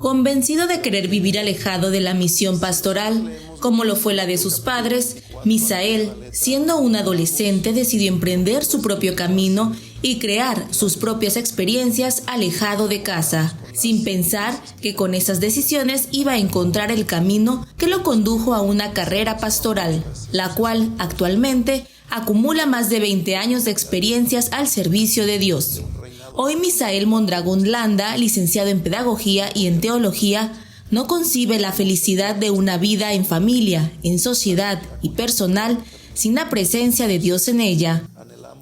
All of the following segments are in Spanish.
Convencido de querer vivir alejado de la misión pastoral, como lo fue la de sus padres, Misael, siendo un adolescente, decidió emprender su propio camino y crear sus propias experiencias alejado de casa, sin pensar que con esas decisiones iba a encontrar el camino que lo condujo a una carrera pastoral, la cual actualmente acumula más de 20 años de experiencias al servicio de Dios. Hoy Misael Mondragón Landa, licenciado en Pedagogía y en Teología, no concibe la felicidad de una vida en familia, en sociedad y personal sin la presencia de Dios en ella.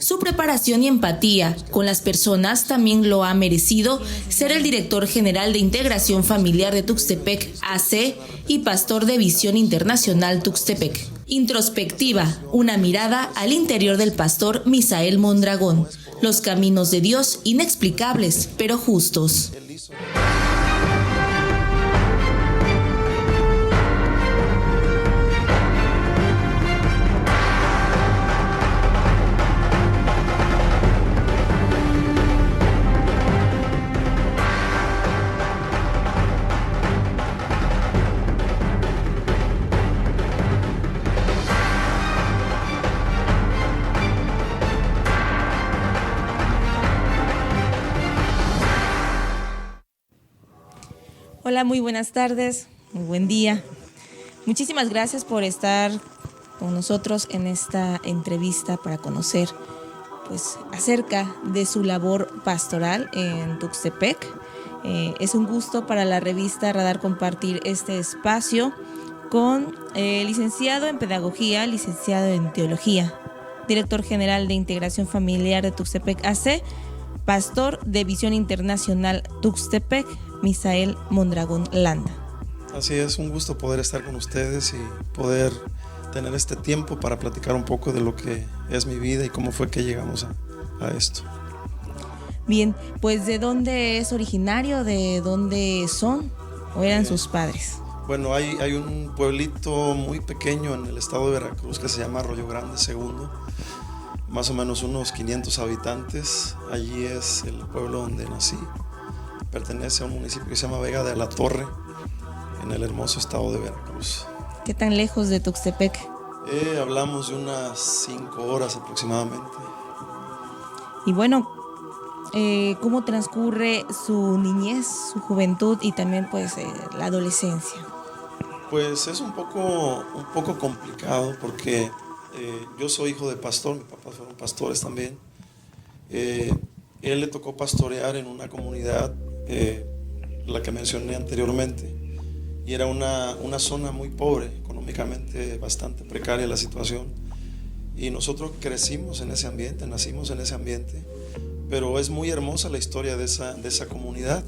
Su preparación y empatía con las personas también lo ha merecido ser el director general de Integración Familiar de Tuxtepec AC y pastor de Visión Internacional Tuxtepec. Introspectiva, una mirada al interior del pastor Misael Mondragón. Los caminos de Dios inexplicables, pero justos. Hola, muy buenas tardes, muy buen día. Muchísimas gracias por estar con nosotros en esta entrevista para conocer acerca de su labor pastoral en Tuxtepec. Es un gusto para la revista Radar compartir este espacio con licenciado en Pedagogía, licenciado en Teología, director general de Integración Familiar de Tuxtepec AC, pastor de Visión Internacional Tuxtepec, Misael Mondragón Landa. Así es, un gusto poder estar con ustedes y poder tener este tiempo para platicar un poco de lo que es mi vida y cómo fue que llegamos a esto. Bien, pues ¿de dónde es originario? ¿De dónde son o eran sus padres? Bueno, hay un pueblito muy pequeño en el estado de Veracruz que se llama Arroyo Grande II, más o menos unos 500 habitantes. Allí es el pueblo donde nací. Pertenece a un municipio que se llama Vega de la Torre, en el hermoso estado de Veracruz. ¿Qué tan lejos de Tuxtepec? Hablamos de unas 5 horas aproximadamente. Y bueno, ¿cómo transcurre su niñez, su juventud y también la adolescencia? Pues es un poco complicado porque yo soy hijo de pastor, mis papás fueron pastores también. Él le tocó pastorear en una comunidad, la que mencioné anteriormente, y era una zona muy pobre, económicamente bastante precaria la situación, y nosotros crecimos en ese ambiente, nacimos en ese ambiente, pero es muy hermosa la historia de esa comunidad.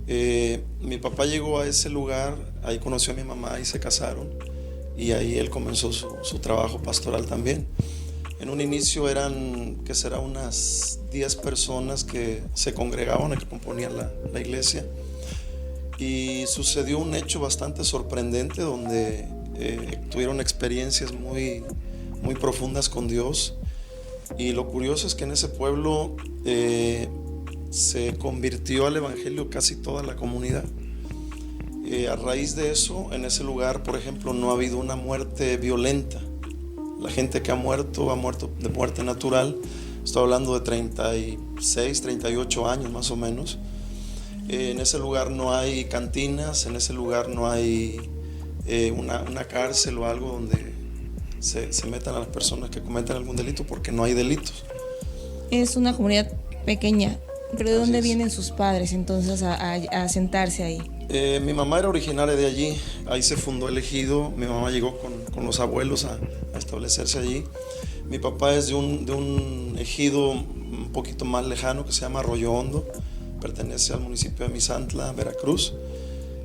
Mi papá llegó a ese lugar, ahí conoció a mi mamá y se casaron, y ahí él comenzó su trabajo pastoral también. En un inicio eran, que será unas 10 personas que se congregaban, que componían la iglesia, y sucedió un hecho bastante sorprendente donde tuvieron experiencias muy, muy profundas con Dios. Y lo curioso es que en ese pueblo se convirtió al evangelio casi toda la comunidad. A raíz de eso, en ese lugar, por ejemplo, no ha habido una muerte violenta. La gente que ha muerto de muerte natural. Estoy hablando de 36, 38 años más o menos. En ese lugar no hay cantinas, en ese lugar no hay una cárcel o algo donde se metan a las personas que cometen algún delito, porque no hay delitos. Es una comunidad pequeña, pero ¿de dónde vienen sus padres entonces a sentarse ahí? Mi mamá era originaria de allí, ahí se fundó el ejido. Mi mamá llegó con los abuelos a establecerse allí. Mi papá es de un ejido un poquito más lejano que se llama Arroyo Hondo, pertenece al municipio de Misantla, Veracruz.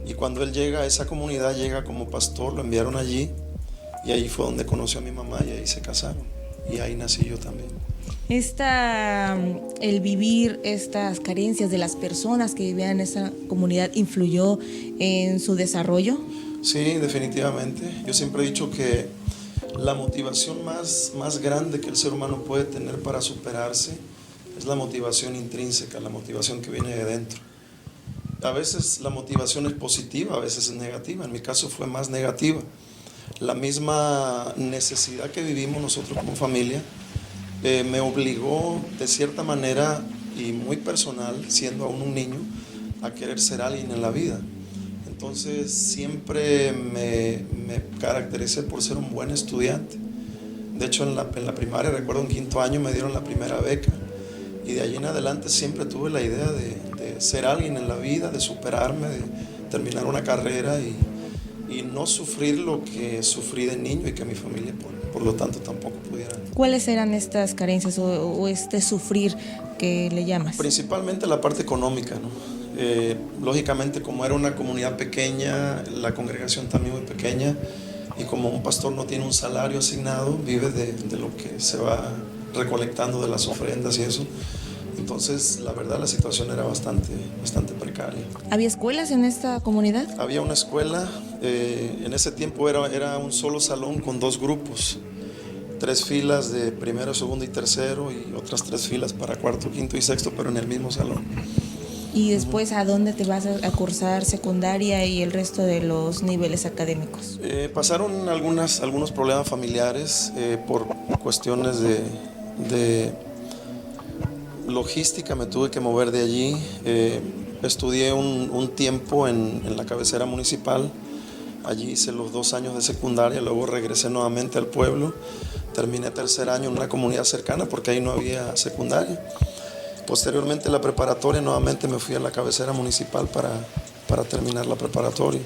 Y cuando él llega a esa comunidad, llega como pastor, lo enviaron allí, y ahí fue donde conoció a mi mamá y ahí se casaron, y ahí nací yo también. El vivir estas carencias de las personas que vivían en esa comunidad influyó en su desarrollo. Sí, definitivamente. Yo siempre he dicho que la motivación más grande que el ser humano puede tener para superarse es la motivación intrínseca, la motivación que viene de dentro. A veces la motivación es positiva, a veces es negativa. En mi caso fue más negativa. La misma necesidad que vivimos nosotros como familia me obligó de cierta manera y muy personal, siendo aún un niño, a querer ser alguien en la vida. Entonces siempre me caractericé por ser un buen estudiante. De hecho en la primaria, recuerdo en quinto año me dieron la primera beca, y de allí en adelante siempre tuve la idea de ser alguien en la vida, de superarme, de terminar una carrera y no sufrir lo que sufrí de niño y que mi familia por lo tanto tampoco pudiera. ¿Cuáles eran estas carencias o este sufrir que le llamas? Principalmente la parte económica, ¿no? Lógicamente, como era una comunidad pequeña, la congregación también muy pequeña, y como un pastor no tiene un salario asignado, vive de lo que se va recolectando de las ofrendas y eso. Entonces, la verdad, la situación era bastante precaria. ¿Había escuelas en esta comunidad? Había una escuela, en ese tiempo era un solo salón con 2 grupos, 3 filas de primero, segundo y tercero, y otras 3 filas para cuarto, quinto y sexto, pero en el mismo salón. ¿Y después a dónde te vas a cursar secundaria y el resto de los niveles académicos? Pasaron algunos problemas familiares por cuestiones de logística, me tuve que mover de allí. Estudié un tiempo en la cabecera municipal, allí hice los 2 años de secundaria, luego regresé nuevamente al pueblo, terminé tercer año en una comunidad cercana porque ahí no había secundaria. Posteriormente la preparatoria, nuevamente me fui a la cabecera municipal para terminar la preparatoria.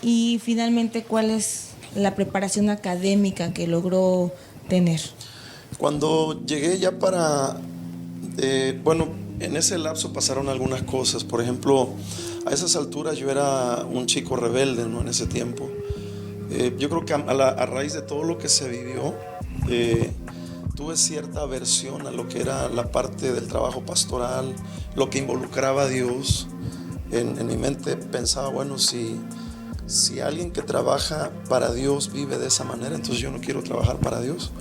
Y finalmente, ¿cuál es la preparación académica que logró tener? Cuando llegué ya en ese lapso pasaron algunas cosas. Por ejemplo, a esas alturas yo era un chico rebelde, ¿no? En ese tiempo. Yo creo que a raíz de todo lo que se vivió, tuve cierta aversión a lo que era la parte del trabajo pastoral, lo que involucraba a Dios. En mi mente pensaba, bueno, si alguien que trabaja para Dios vive de esa manera, entonces yo no quiero trabajar para Dios.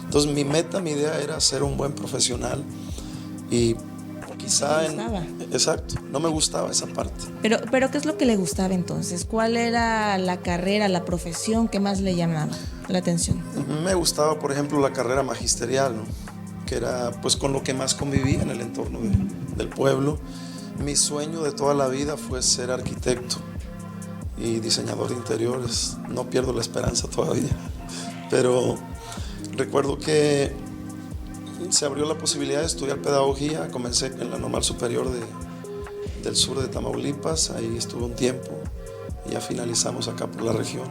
Entonces mi idea era ser un buen profesional, y quizá exacto, no me gustaba esa parte. Pero ¿qué es lo que le gustaba entonces? ¿Cuál era la carrera, la profesión que más le llamaba la atención? Me gustaba, por ejemplo, la carrera magisterial, ¿no? Que era pues con lo que más convivía en el entorno del pueblo. Mi sueño de toda la vida fue ser arquitecto y diseñador de interiores. No pierdo la esperanza todavía, pero recuerdo que se abrió la posibilidad de estudiar pedagogía. Comencé en la Normal Superior del sur de Tamaulipas, ahí estuve un tiempo y ya finalizamos acá por la región.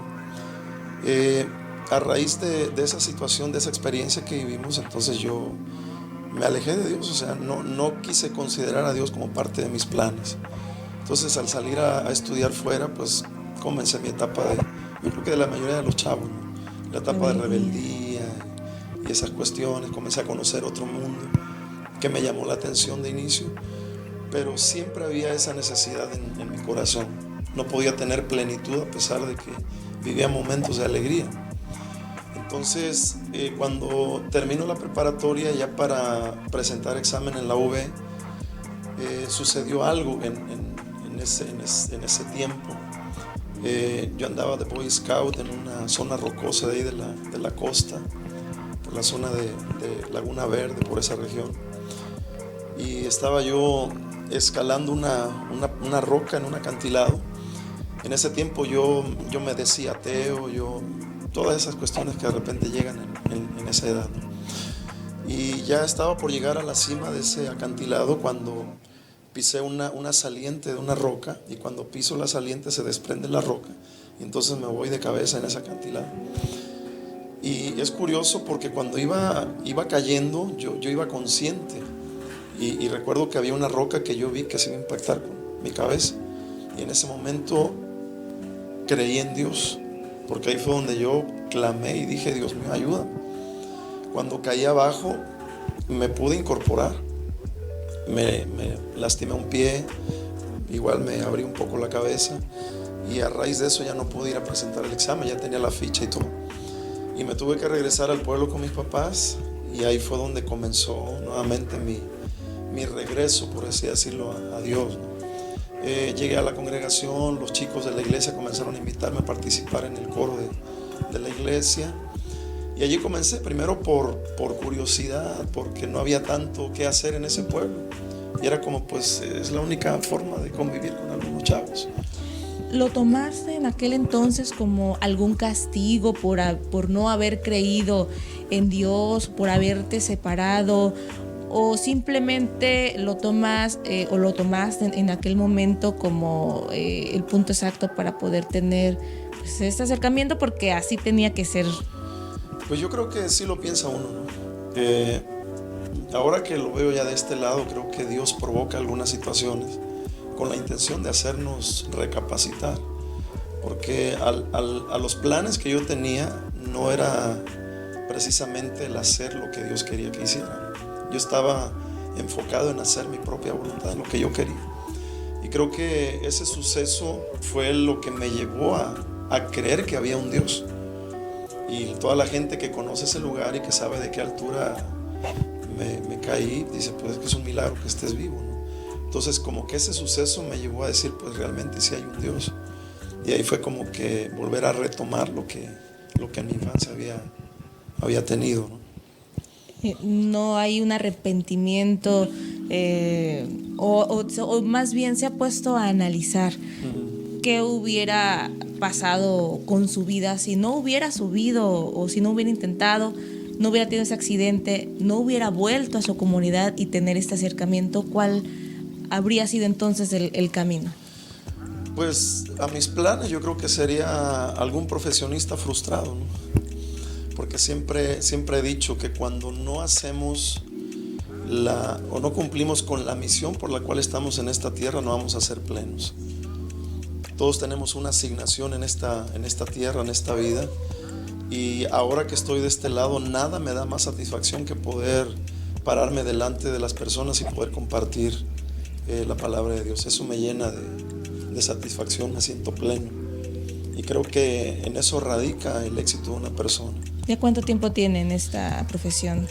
A raíz de esa situación, de esa experiencia que vivimos, entonces yo me alejé de Dios, o sea, no quise considerar a Dios como parte de mis planes. Entonces al salir a estudiar fuera, pues comencé mi etapa yo creo que de la mayoría de los chavos, ¿no? La etapa de rebeldía y esas cuestiones. Comencé a conocer otro mundo que me llamó la atención de inicio, pero siempre había esa necesidad en mi corazón. No podía tener plenitud a pesar de que vivía momentos de alegría. Entonces, cuando termino la preparatoria ya para presentar examen en la UV, sucedió algo en ese tiempo. Yo andaba de Boy Scout en una zona rocosa de ahí de la costa, por la zona de Laguna Verde, por esa región. Y estaba yo escalando una roca en un acantilado. En ese tiempo yo me decía ateo, todas esas cuestiones que de repente llegan en esa edad, ¿no? Y ya estaba por llegar a la cima de ese acantilado cuando pisé una saliente de una roca, y cuando piso la saliente se desprende la roca y entonces me voy de cabeza en ese acantilado. Y es curioso porque cuando iba cayendo yo iba consciente, y recuerdo que había una roca que yo vi que se iba a impactar con mi cabeza, y en ese momento creí en Dios, porque ahí fue donde yo clamé y dije: Dios mío, ayúdame. Cuando caí abajo me pude incorporar, me lastimé un pie, igual me abrí un poco la cabeza, y a raíz de eso ya no pude ir a presentar el examen, ya tenía la ficha y todo, y me tuve que regresar al pueblo con mis papás, y ahí fue donde comenzó nuevamente mi regreso, por así decirlo, a Dios, ¿no? Llegué a la congregación, los chicos de la iglesia comenzaron a invitarme a participar en el coro de la iglesia. Y allí comencé, primero por curiosidad, porque no había tanto que hacer en ese pueblo. Y era como, pues, es la única forma de convivir con algunos chavos. ¿Lo tomaste en aquel entonces como algún castigo por no haber creído en Dios, por haberte separado? ¿O simplemente lo tomaste en aquel momento como el punto exacto para poder tener, pues, este acercamiento, porque así tenía que ser? Pues yo creo que sí lo piensa uno, ¿no? Ahora que lo veo ya de este lado, creo que Dios provoca algunas situaciones con la intención de hacernos recapacitar, porque a los planes que yo tenía no era precisamente el hacer lo que Dios quería que hiciera. Yo estaba enfocado en hacer mi propia voluntad, lo que yo quería. Y creo que ese suceso fue lo que me llevó a creer que había un Dios. Y toda la gente que conoce ese lugar y que sabe de qué altura me caí, dice, pues es que es un milagro que estés vivo, ¿no? Entonces como que ese suceso me llevó a decir, pues realmente sí hay un Dios. Y ahí fue como que volver a retomar lo que en mi infancia había tenido, ¿no? No hay un arrepentimiento, o más bien se ha puesto a analizar qué hubiera pasado con su vida si no hubiera subido, o si no hubiera intentado, no hubiera tenido ese accidente, no hubiera vuelto a su comunidad y tener este acercamiento. ¿Cuál habría sido entonces el camino? Pues a mis planes yo creo que sería algún profesionista frustrado, ¿no? Porque siempre he dicho que cuando no hacemos o no cumplimos con la misión por la cual estamos en esta tierra, no vamos a ser plenos. Todos tenemos una asignación en esta tierra, en esta vida, y ahora que estoy de este lado, nada me da más satisfacción que poder pararme delante de las personas y poder compartir la palabra de Dios. Eso me llena de satisfacción, me siento pleno, y creo que en eso radica el éxito de una persona. ¿Ya cuánto tiempo tiene en esta profesión?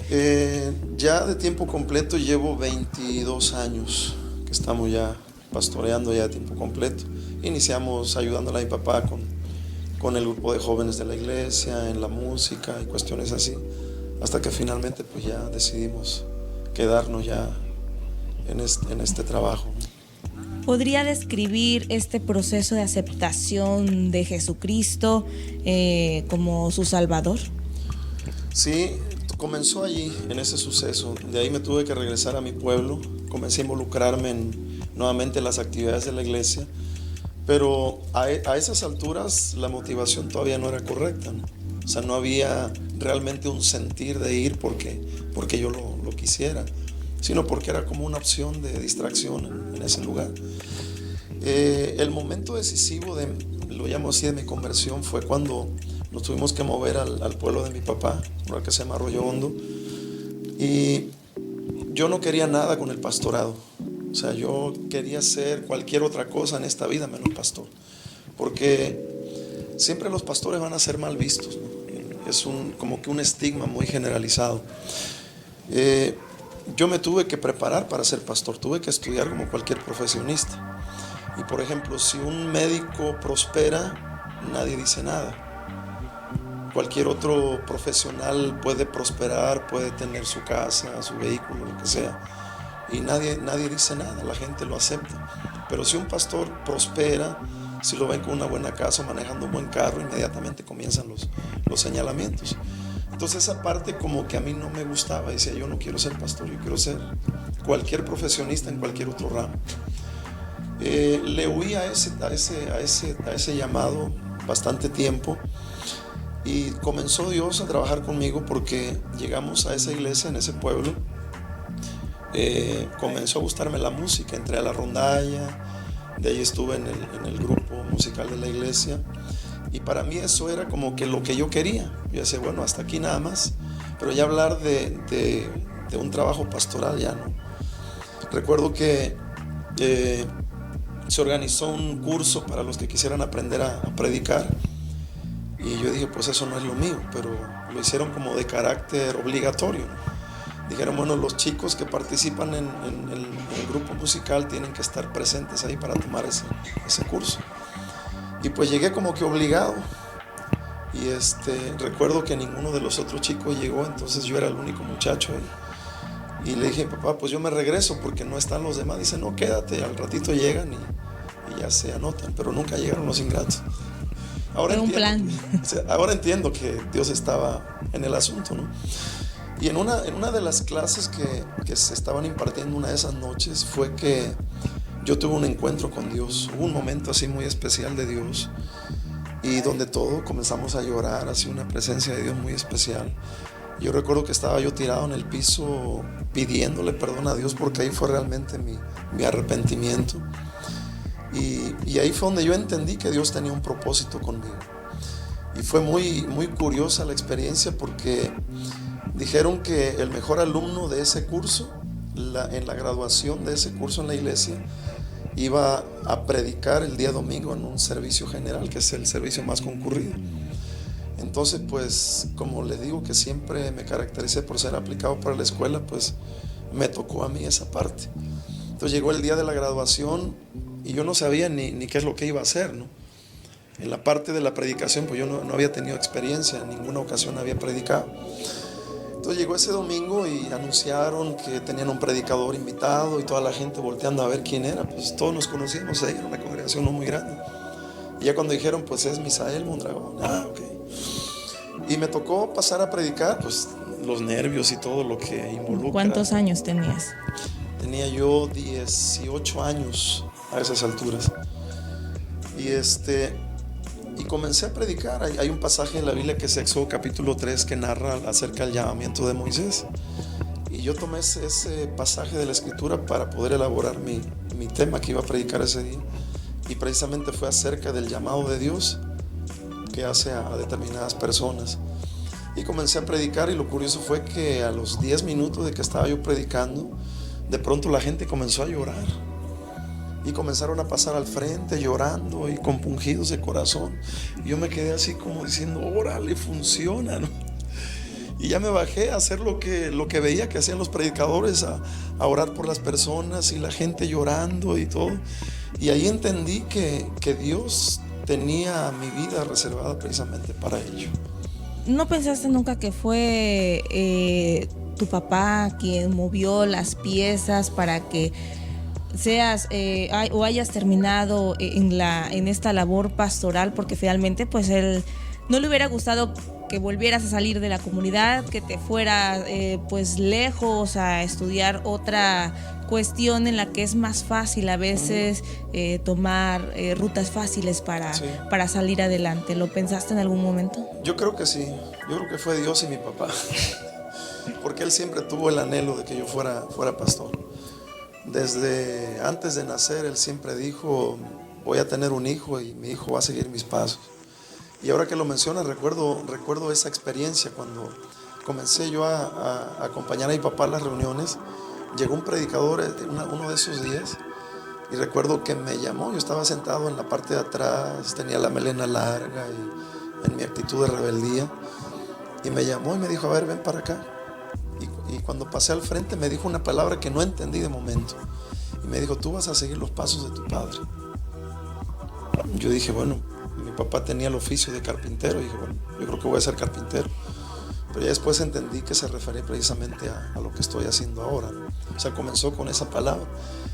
Ya de tiempo completo llevo 22 años que estamos ya pastoreando ya de tiempo completo. Iniciamos ayudándole a mi papá con el grupo de jóvenes de la iglesia, en la música y cuestiones así, hasta que finalmente pues ya decidimos quedarnos ya en este trabajo. ¿Podría describir este proceso de aceptación de Jesucristo como su Salvador? Sí, comenzó allí, en ese suceso. De ahí me tuve que regresar a mi pueblo, comencé a involucrarme nuevamente en las actividades de la iglesia, pero a esas alturas la motivación todavía no era correcta, ¿no? O sea, no había realmente un sentir de ir porque yo lo quisiera, sino porque era como una opción de distracción en ese lugar. El momento decisivo, lo llamo así, de mi conversión fue cuando nos tuvimos que mover al pueblo de mi papá, un lugar que se llama Arroyo Hondo, y yo no quería nada con el pastorado. O sea, yo quería ser cualquier otra cosa en esta vida menos pastor, porque siempre los pastores van a ser mal vistos, ¿no? Es como que un estigma muy generalizado. Yo me tuve que preparar para ser pastor, tuve que estudiar como cualquier profesionista. Y por ejemplo, si un médico prospera, nadie dice nada. Cualquier otro profesional puede prosperar, puede tener su casa, su vehículo, lo que sea, y nadie dice nada, la gente lo acepta. Pero si un pastor prospera, si lo ven con una buena casa, manejando un buen carro, inmediatamente comienzan los señalamientos. Entonces esa parte como que a mí no me gustaba. Decía, yo no quiero ser pastor, yo quiero ser cualquier profesionista en cualquier otro ramo. Le huí a ese llamado bastante tiempo, y comenzó Dios a trabajar conmigo, porque llegamos a esa iglesia en ese pueblo. Comenzó a gustarme la música, entré a la rondalla, de ahí estuve en el grupo musical de la iglesia, y para mí eso era como que lo que yo quería. Yo decía, bueno, hasta aquí nada más, pero ya hablar de un trabajo pastoral ya no. Recuerdo que se organizó un curso para los que quisieran aprender a predicar, y yo dije, pues eso no es lo mío, pero lo hicieron como de carácter obligatorio, ¿no? dijeron, bueno, los chicos que participan en el grupo musical tienen que estar presentes ahí para tomar ese curso. Y pues llegué como que obligado. Y recuerdo que ninguno de los otros chicos llegó, entonces yo era el único muchacho ahí. Y le dije, papá, pues yo me regreso porque no están los demás. Dice, no, quédate, al ratito llegan y ya se anotan, pero nunca llegaron los ingratos. Ahora ahora entiendo que Dios estaba en el asunto, ¿no? Y en una de las clases que se estaban impartiendo una de esas noches fue que yo tuve un encuentro con Dios. Hubo un momento así muy especial de Dios y donde todos comenzamos a llorar, así una presencia de Dios muy especial. Yo recuerdo que estaba yo tirado en el piso pidiéndole perdón a Dios porque ahí fue realmente mi arrepentimiento. Y ahí fue donde yo entendí que Dios tenía un propósito conmigo. Y fue muy, muy curiosa la experiencia porque dijeron que el mejor alumno de ese curso, en la graduación de ese curso en la iglesia, iba a predicar el día domingo en un servicio general, que es el servicio más concurrido. Entonces, pues, como les digo que siempre me caractericé por ser aplicado para la escuela, pues me tocó a mí esa parte. Entonces llegó el día de la graduación y yo no sabía ni qué es lo que iba a hacer, ¿no? En la parte de la predicación, pues yo no había tenido experiencia, en ninguna ocasión había predicado. Entonces llegó ese domingo y anunciaron que tenían un predicador invitado y toda la gente volteando a ver quién era. Pues todos nos conocíamos ahí, era una congregación no muy grande. Y ya cuando dijeron, pues es Misael Mondragón. Ok. Y me tocó pasar a predicar, pues los nervios y todo lo que involucra. ¿Cuántos años tenías? Tenía yo 18 años a esas alturas. Y comencé a predicar. Hay un pasaje en la Biblia que es Éxodo capítulo 3 que narra acerca del llamamiento de Moisés. Y yo tomé ese pasaje de la escritura para poder elaborar mi tema que iba a predicar ese día. Y precisamente fue acerca del llamado de Dios que hace a determinadas personas. Y comencé a predicar y lo curioso fue que a los 10 minutos de que estaba yo predicando, de pronto la gente comenzó a llorar. Y comenzaron a pasar al frente llorando y compungidos de corazón. Y yo me quedé así como diciendo, órale, funciona, ¿no? Y ya me bajé a hacer lo que veía que hacían los predicadores, a orar por las personas y la gente llorando y todo. Y ahí entendí que Dios tenía mi vida reservada precisamente para ello. ¿No pensaste nunca que fue tu papá quien movió las piezas para que seas o hayas terminado en esta labor pastoral? Porque finalmente pues él no le hubiera gustado que volvieras a salir de la comunidad, que te fueras pues lejos a estudiar otra cuestión en la que es más fácil a veces tomar rutas fáciles para salir adelante. ¿Lo pensaste en algún momento? Yo creo que sí, yo creo que fue Dios y mi papá, porque él siempre tuvo el anhelo de que yo fuera pastor. Desde antes de nacer, él siempre dijo, voy a tener un hijo y mi hijo va a seguir mis pasos. Y ahora que lo mencionas, recuerdo esa experiencia cuando comencé yo a acompañar a mi papá a las reuniones. Llegó un predicador uno de esos días y recuerdo que me llamó. Yo estaba sentado en la parte de atrás, tenía la melena larga y en mi actitud de rebeldía. Y me llamó y me dijo, a ver, ven para acá. Y cuando pasé al frente me dijo una palabra que no entendí de momento. Y me dijo, tú vas a seguir los pasos de tu padre. Yo dije, bueno, mi papá tenía el oficio de carpintero. Y dije, bueno, yo creo que voy a ser carpintero. Pero ya después entendí que se refería precisamente a lo que estoy haciendo ahora, ¿no? O sea, comenzó con esa palabra.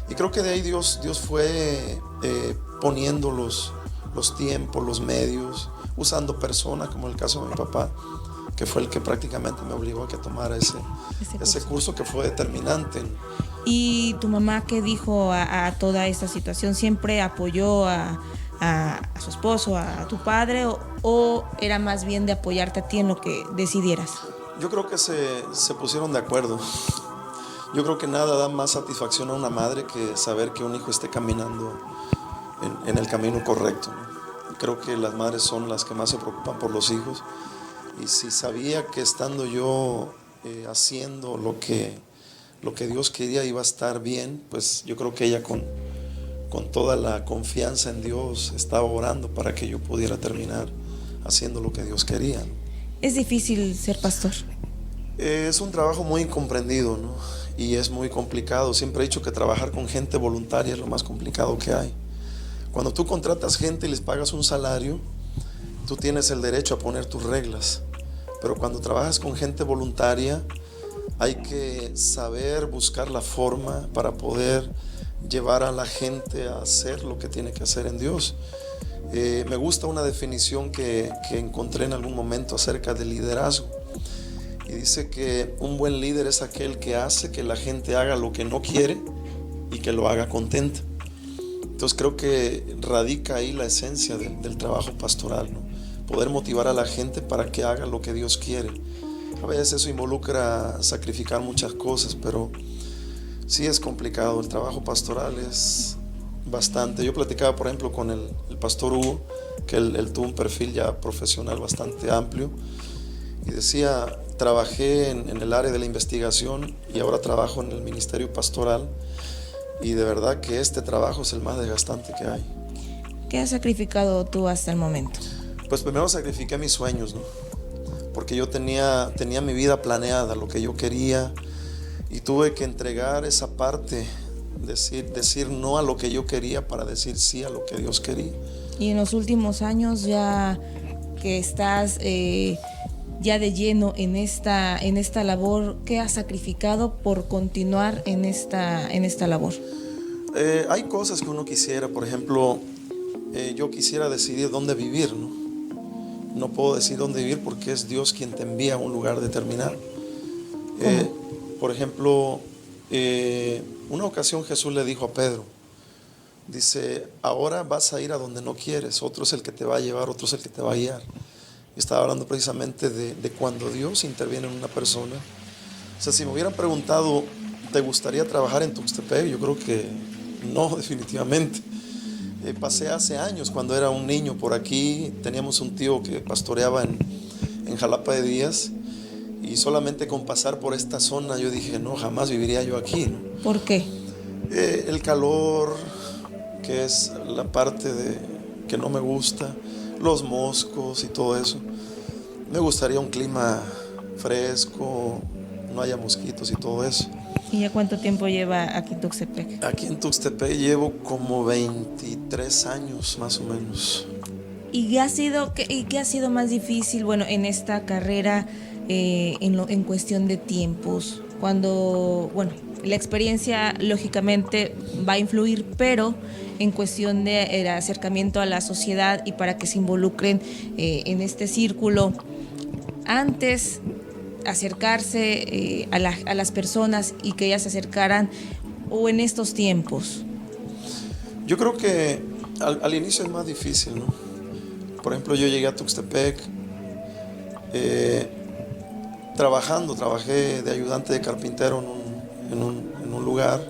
Y creo que de ahí Dios fue poniendo los tiempos, los medios, usando personas, como el caso de mi papá, que fue el que prácticamente me obligó a que tomara ese curso que fue determinante. ¿Y tu mamá qué dijo a toda esta situación? ¿Siempre apoyó a su esposo, a tu padre, o era más bien de apoyarte a ti en lo que decidieras? Yo creo que se pusieron de acuerdo. Yo creo que nada da más satisfacción a una madre que saber que un hijo esté caminando en el camino correcto, ¿no? Creo que las madres son las que más se preocupan por los hijos. Y si sabía que estando yo haciendo lo que Dios quería iba a estar bien, pues yo creo que ella con toda la confianza en Dios estaba orando para que yo pudiera terminar haciendo lo que Dios quería. ¿Es difícil ser pastor? Es un trabajo muy incomprendido, ¿no? Y es muy complicado. Siempre he dicho que trabajar con gente voluntaria es lo más complicado que hay. Cuando tú contratas gente y les pagas un salario, tú tienes el derecho a poner tus reglas. Pero cuando trabajas con gente voluntaria, hay que saber buscar la forma para poder llevar a la gente a hacer lo que tiene que hacer en Dios. Me gusta una definición que encontré en algún momento acerca del liderazgo. Y dice que un buen líder es aquel que hace que la gente haga lo que no quiere y que lo haga contenta. Entonces creo que radica ahí la esencia del trabajo pastoral, ¿no? Poder motivar a la gente para que haga lo que Dios quiere. A veces eso involucra sacrificar muchas cosas, pero sí es complicado. El trabajo pastoral es bastante. Yo platicaba, por ejemplo, con el pastor Hugo, que él tuvo un perfil ya profesional bastante amplio, y decía: trabajé en el área de la investigación y ahora trabajo en el ministerio pastoral, y de verdad que este trabajo es el más desgastante que hay. ¿Qué has sacrificado tú hasta el momento? Pues primero sacrifiqué mis sueños, ¿no? Porque yo tenía mi vida planeada, lo que yo quería, y tuve que entregar esa parte, decir no a lo que yo quería para decir sí a lo que Dios quería. Y en los últimos años, ya que estás ya de lleno en esta labor, ¿qué has sacrificado por continuar en esta labor? Hay cosas que uno quisiera, por ejemplo, yo quisiera decidir dónde vivir, ¿no? No puedo decir dónde vivir porque es Dios quien te envía a un lugar determinado. Por ejemplo, una ocasión Jesús le dijo a Pedro, dice: ahora vas a ir a donde no quieres, otro es el que te va a llevar, otro es el que te va a guiar. Y estaba hablando precisamente de cuando Dios interviene en una persona. O sea, si me hubieran preguntado, ¿te gustaría trabajar en Tuxtepec? Yo creo que no, definitivamente. Pasé hace años, cuando era un niño por aquí, teníamos un tío que pastoreaba en Jalapa de Díaz, y solamente con pasar por esta zona yo dije, no, jamás viviría yo aquí, ¿no? ¿Por qué? El calor, que es la parte que no me gusta, los moscos y todo eso. Me gustaría un clima fresco, no haya mosquitos y todo eso. ¿Y ya cuánto tiempo lleva aquí en Tuxtepec? Aquí en Tuxtepec llevo como 23 años más o menos. ¿Y qué ha sido más difícil, bueno, en esta carrera, en cuestión de tiempos? Cuando, bueno, la experiencia lógicamente va a influir, pero en cuestión de el acercamiento a la sociedad y para que se involucren en este círculo, antes acercarse a las personas y que ellas se acercaran, o en estos tiempos. Yo creo que al inicio es más difícil, ¿no? Por ejemplo, yo llegué a Tuxtepec trabajé de ayudante de carpintero en un lugar,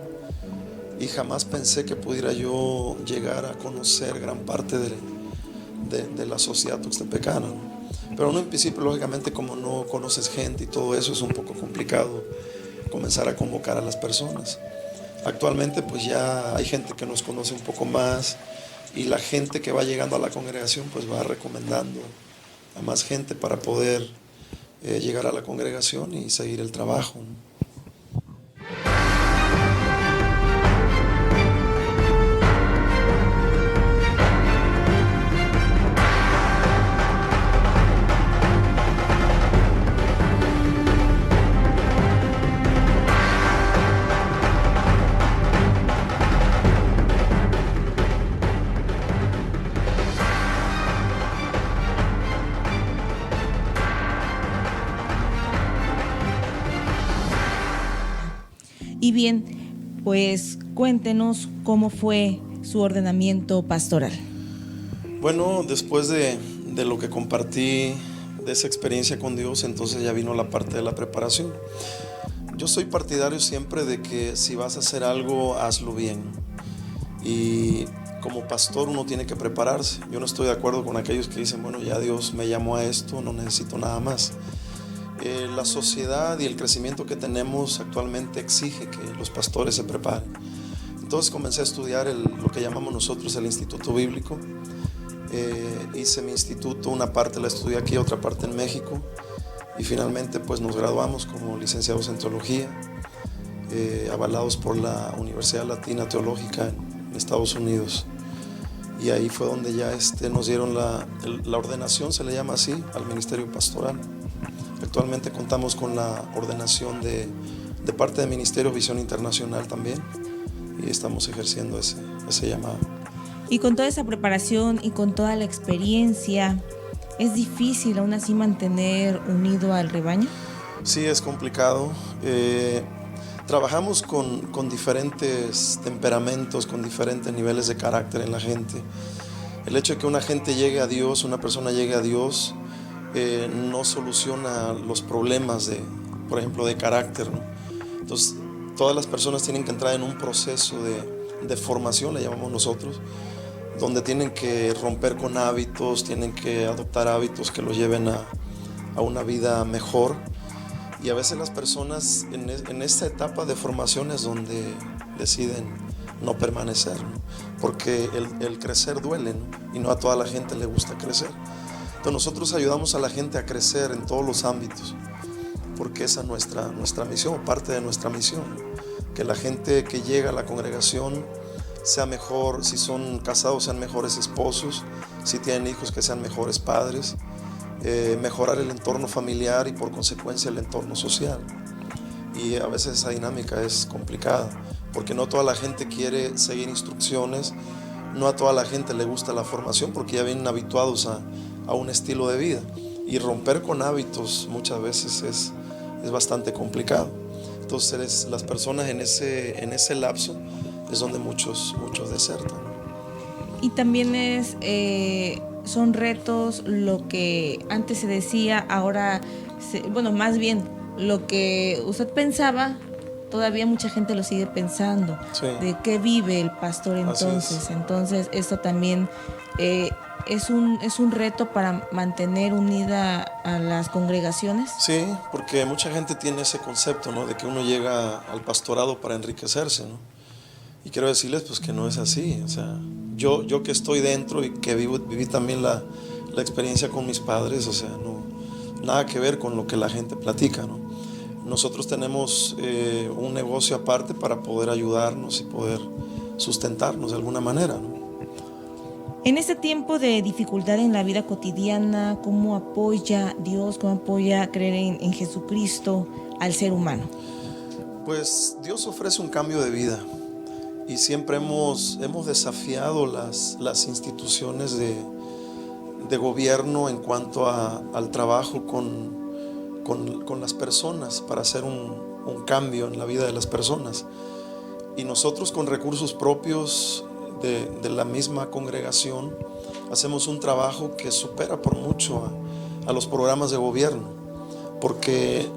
y jamás pensé que pudiera yo llegar a conocer gran parte de la sociedad tuxtepecana, ¿no? Pero en principio, lógicamente, como no conoces gente y todo eso, es un poco complicado comenzar a convocar a las personas. Actualmente pues ya hay gente que nos conoce un poco más, y la gente que va llegando a la congregación pues va recomendando a más gente para poder llegar a la congregación y seguir el trabajo, ¿no? Y bien, pues cuéntenos cómo fue su ordenamiento pastoral. Bueno, después de lo que compartí, de esa experiencia con Dios, entonces ya vino la parte de la preparación. Yo soy partidario siempre de que si vas a hacer algo, hazlo bien. Y como pastor uno tiene que prepararse. Yo no estoy de acuerdo con aquellos que dicen, bueno, ya Dios me llamó a esto, no necesito nada más. La sociedad y el crecimiento que tenemos actualmente exige que los pastores se preparen. Entonces comencé a estudiar lo que llamamos nosotros el Instituto Bíblico. Hice mi instituto, una parte la estudié aquí, otra parte en México, y finalmente pues nos graduamos como licenciados en teología, avalados por la Universidad Latina Teológica en Estados Unidos. Y ahí fue donde ya nos dieron la ordenación, se le llama así, al ministerio pastoral. Actualmente contamos con la ordenación de parte del Ministerio Visión Internacional también, y estamos ejerciendo ese llamado. Y con toda esa preparación y con toda la experiencia, ¿es difícil aún así mantener unido al rebaño? Sí, es complicado. Trabajamos con diferentes temperamentos, con diferentes niveles de carácter en la gente. El hecho de que una gente llegue a Dios, una persona llegue a Dios, no soluciona los problemas por ejemplo, de carácter, ¿no? Entonces, todas las personas tienen que entrar en un proceso de formación, le llamamos nosotros, donde tienen que romper con hábitos, tienen que adoptar hábitos que los lleven a una vida mejor. Y a veces las personas en esta etapa de formación es donde deciden no permanecer, ¿no? Porque el crecer duele, ¿no? Y no a toda la gente le gusta crecer. Entonces nosotros ayudamos a la gente a crecer en todos los ámbitos, porque esa es nuestra misión, parte de nuestra misión, ¿no? Que la gente que llega a la congregación sea mejor, si son casados sean mejores esposos, si tienen hijos que sean mejores padres, mejorar el entorno familiar y por consecuencia el entorno social. Y a veces esa dinámica es complicada, porque no toda la gente quiere seguir instrucciones, no a toda la gente le gusta la formación porque ya vienen habituados a un estilo de vida, y romper con hábitos muchas veces es bastante complicado. Entonces las personas en ese lapso es donde muchos desertan. Y también son retos lo que antes se decía, ahora, más bien lo que usted pensaba, todavía mucha gente lo sigue pensando. Sí. ¿De qué vive el pastor entonces? Entonces esto también es un reto para mantener unida a las congregaciones. Sí, porque mucha gente tiene ese concepto, ¿no? De que uno llega al pastorado para enriquecerse, ¿no? Y quiero decirles pues que no es así. O sea, yo que estoy dentro y que viví también la experiencia con mis padres, o sea, no, nada que ver con lo que la gente platica, ¿no? Nosotros tenemos un negocio aparte para poder ayudarnos y poder sustentarnos de alguna manera, ¿no? En este tiempo de dificultad en la vida cotidiana, ¿cómo apoya Dios, cómo apoya creer en Jesucristo al ser humano? Pues Dios ofrece un cambio de vida. Y siempre hemos desafiado las instituciones de gobierno en cuanto al trabajo con las personas, para hacer un cambio en la vida de las personas. Y nosotros, con recursos propios de la misma congregación, hacemos un trabajo que supera por mucho a los programas de gobierno, porque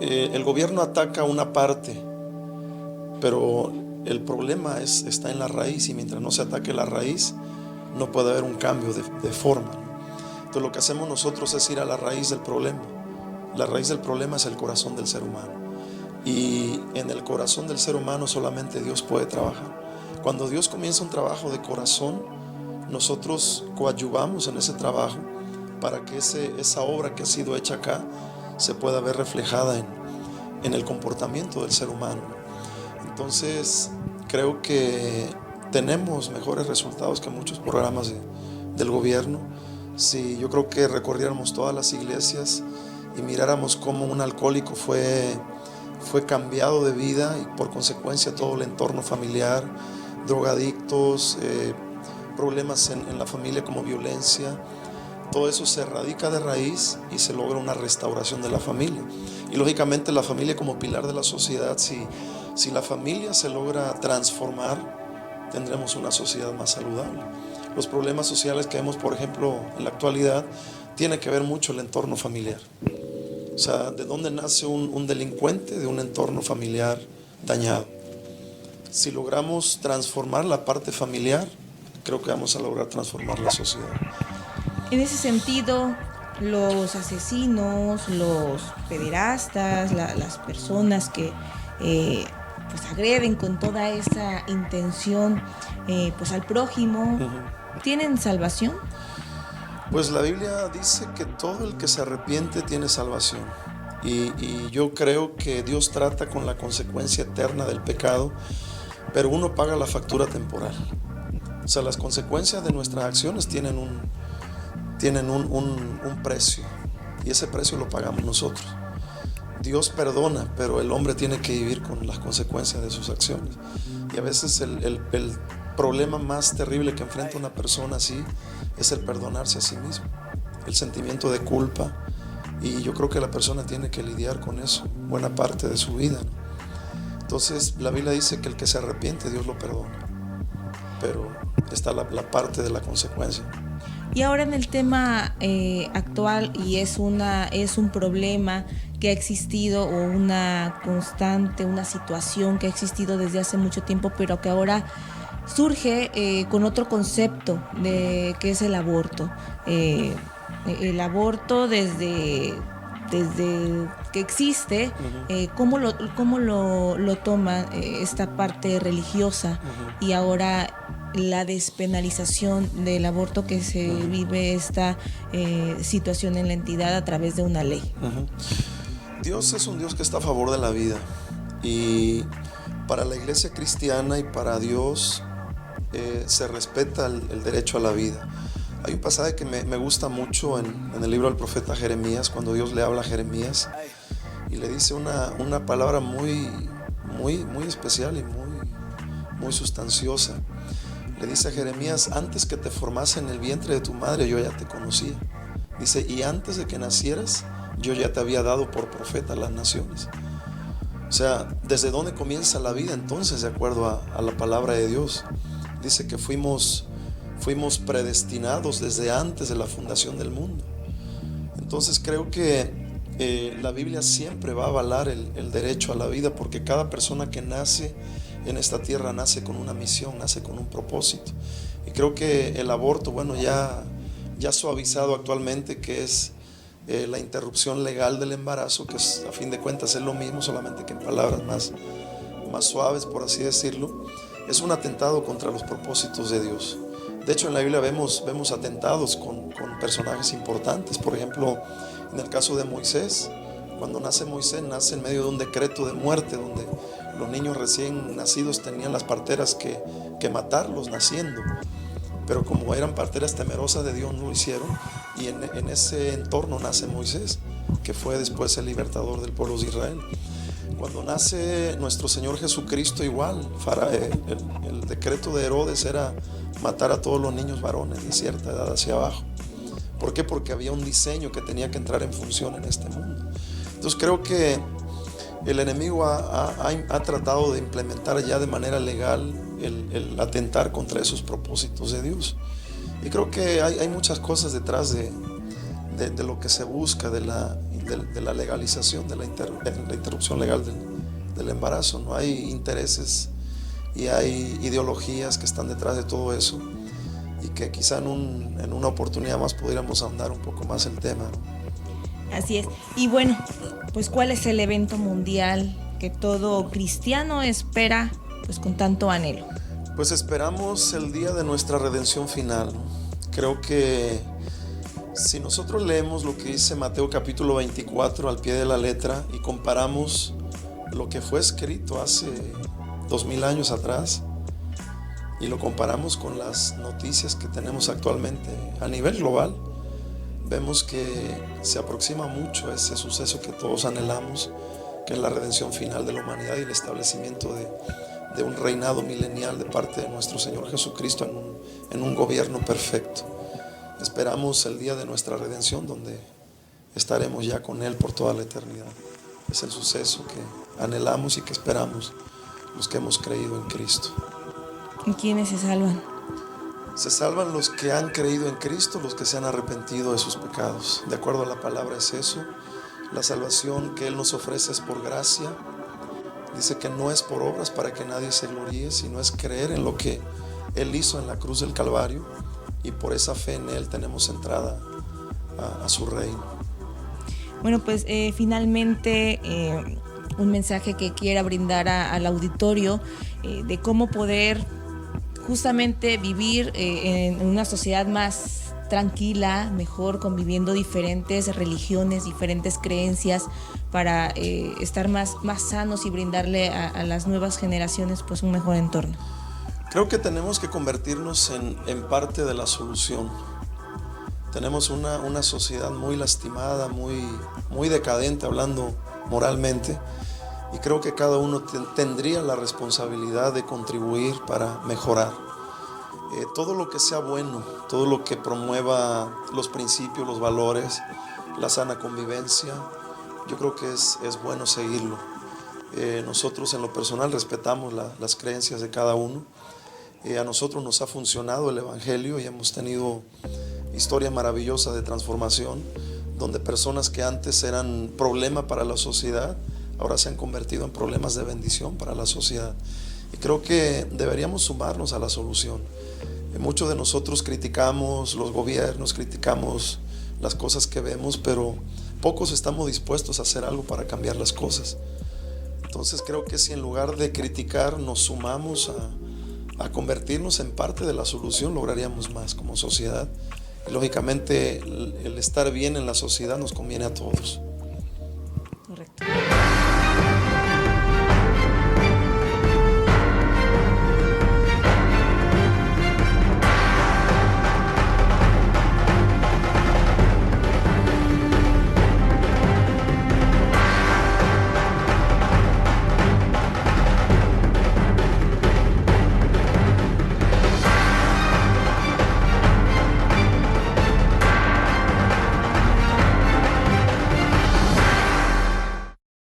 el gobierno ataca una parte, pero el problema está en la raíz, y mientras no se ataque la raíz, no puede haber un cambio de forma, ¿no? Entonces lo que hacemos nosotros es ir a la raíz del problema. La raíz del problema es el corazón del ser humano, y en el corazón del ser humano solamente Dios puede trabajar. Cuando Dios comienza un trabajo de corazón, nosotros coadyuvamos en ese trabajo para que esa obra que ha sido hecha acá se pueda ver reflejada en el comportamiento del ser humano. Entonces creo que tenemos mejores resultados que muchos programas del gobierno. Si yo creo que recorriéramos todas las iglesias y miráramos cómo un alcohólico fue cambiado de vida, y por consecuencia todo el entorno familiar, drogadictos, problemas en la familia como violencia, todo eso se erradica de raíz y se logra una restauración de la familia. Y lógicamente la familia como pilar de la sociedad, si la familia se logra transformar, tendremos una sociedad más saludable. Los problemas sociales que vemos, por ejemplo, en la actualidad, tiene que ver mucho el entorno familiar. O sea, ¿de dónde nace un delincuente? De un entorno familiar dañado. Si logramos transformar la parte familiar, creo que vamos a lograr transformar la sociedad. En ese sentido, los asesinos, los pederastas, las personas que pues agreden con toda esa intención pues al prójimo, ¿tienen salvación? Pues la Biblia dice que todo el que se arrepiente tiene salvación. Y yo creo que Dios trata con la consecuencia eterna del pecado, pero uno paga la factura temporal. O sea, las consecuencias de nuestras acciones tienen un precio, y ese precio lo pagamos nosotros. Dios perdona, pero el hombre tiene que vivir con las consecuencias de sus acciones. Y a veces el problema más terrible que enfrenta una persona así es el perdonarse a sí mismo, el sentimiento de culpa. Y yo creo que la persona tiene que lidiar con eso buena parte de su vida, ¿no? Entonces la Biblia dice que el que se arrepiente, Dios lo perdona, pero está la parte de la consecuencia. Y ahora en el tema actual, y es un problema que ha existido, o una constante, una situación que ha existido desde hace mucho tiempo, pero que ahora surge con otro concepto de que es el aborto. El aborto desde que existe, cómo lo toma esta parte religiosa, y ahora la despenalización del aborto, que se vive esta situación en la entidad a través de una ley. Dios es un Dios que está a favor de la vida, y para la iglesia cristiana y para Dios se respeta el derecho a la vida. Hay un pasaje que me gusta mucho en el libro del profeta Jeremías, cuando Dios le habla a Jeremías y le dice una palabra muy especial y muy sustanciosa. Le dice a Jeremías: antes que te formase en el vientre de tu madre, yo ya te conocía. Dice: y antes de que nacieras, yo ya te había dado por profeta a las naciones. O sea, ¿desde dónde comienza la vida entonces, de acuerdo a la palabra de Dios? Dice que fuimos predestinados desde antes de la fundación del mundo. Entonces creo que la Biblia siempre va a avalar el derecho a la vida, porque cada persona que nace en esta tierra nace con una misión, nace con un propósito. Y creo que el aborto, bueno, ya suavizado actualmente, que es la interrupción legal del embarazo, que es, a fin de cuentas es lo mismo, solamente que en palabras más suaves, por así decirlo, es un atentado contra los propósitos de Dios. De hecho, en la Biblia vemos atentados con personajes importantes. Por ejemplo, en el caso de Moisés, cuando nace Moisés, nace en medio de un decreto de muerte, donde los niños recién nacidos tenían las parteras que matarlos naciendo. Pero como eran parteras temerosas de Dios, no lo hicieron. Y en ese entorno nace Moisés, que fue después el libertador del pueblo de Israel. Cuando nace nuestro Señor Jesucristo, igual, el decreto de Herodes era matar a todos los niños varones de cierta edad hacia abajo. ¿Por qué? Porque había un diseño que tenía que entrar en función en este mundo. Entonces creo que el enemigo ha tratado de implementar ya de manera legal el atentar contra esos propósitos de Dios. Y creo que hay muchas cosas detrás de lo que se busca, de la legalización, de la interrupción legal del embarazo, ¿no? Hay intereses y hay ideologías que están detrás de todo eso, y que quizá en una oportunidad más pudiéramos ahondar un poco más el tema, ¿no? Así es. Y bueno, pues ¿cuál es el evento mundial que todo cristiano espera, pues con tanto anhelo? Pues esperamos el día de nuestra redención final, ¿no? Creo que si nosotros leemos lo que dice Mateo capítulo 24 al pie de la letra, y comparamos lo que fue escrito hace 2000 años atrás, y lo comparamos con las noticias que tenemos actualmente a nivel global, vemos que se aproxima mucho a ese suceso que todos anhelamos, que es la redención final de la humanidad y el establecimiento de un reinado milenial de parte de nuestro Señor Jesucristo en un gobierno perfecto. Esperamos el día de nuestra redención, donde estaremos ya con Él por toda la eternidad. Es el suceso que anhelamos y que esperamos los que hemos creído en Cristo. ¿Y quiénes se salvan? Se salvan los que han creído en Cristo, los que se han arrepentido de sus pecados. De acuerdo a la palabra es eso. La salvación que Él nos ofrece es por gracia. Dice que no es por obras para que nadie se gloríe, sino es creer en lo que Él hizo en la cruz del Calvario, y por esa fe en Él tenemos entrada a su reino. Bueno, pues finalmente un mensaje que quiera brindar al auditorio de cómo poder justamente vivir en una sociedad más tranquila, mejor, conviviendo diferentes religiones, diferentes creencias, para estar más sanos y brindarle a las nuevas generaciones pues un mejor entorno? Creo que tenemos que convertirnos en parte de la solución. Tenemos una sociedad muy lastimada, muy decadente, hablando moralmente, y creo que cada uno tendría la responsabilidad de contribuir para mejorar. Todo lo que sea bueno, todo lo que promueva los principios, los valores, la sana convivencia, yo creo que es bueno seguirlo. Nosotros en lo personal respetamos las creencias de cada uno. A nosotros nos ha funcionado el Evangelio y hemos tenido historias maravillosas de transformación, donde personas que antes eran problema para la sociedad, ahora se han convertido en problemas de bendición para la sociedad. Y creo que deberíamos sumarnos a la solución. Muchos de nosotros criticamos los gobiernos, criticamos las cosas que vemos, pero pocos estamos dispuestos a hacer algo para cambiar las cosas. Entonces creo que si en lugar de criticar nos sumamos a convertirnos en parte de la solución, lograríamos más como sociedad. Y lógicamente el estar bien en la sociedad nos conviene a todos. Correcto.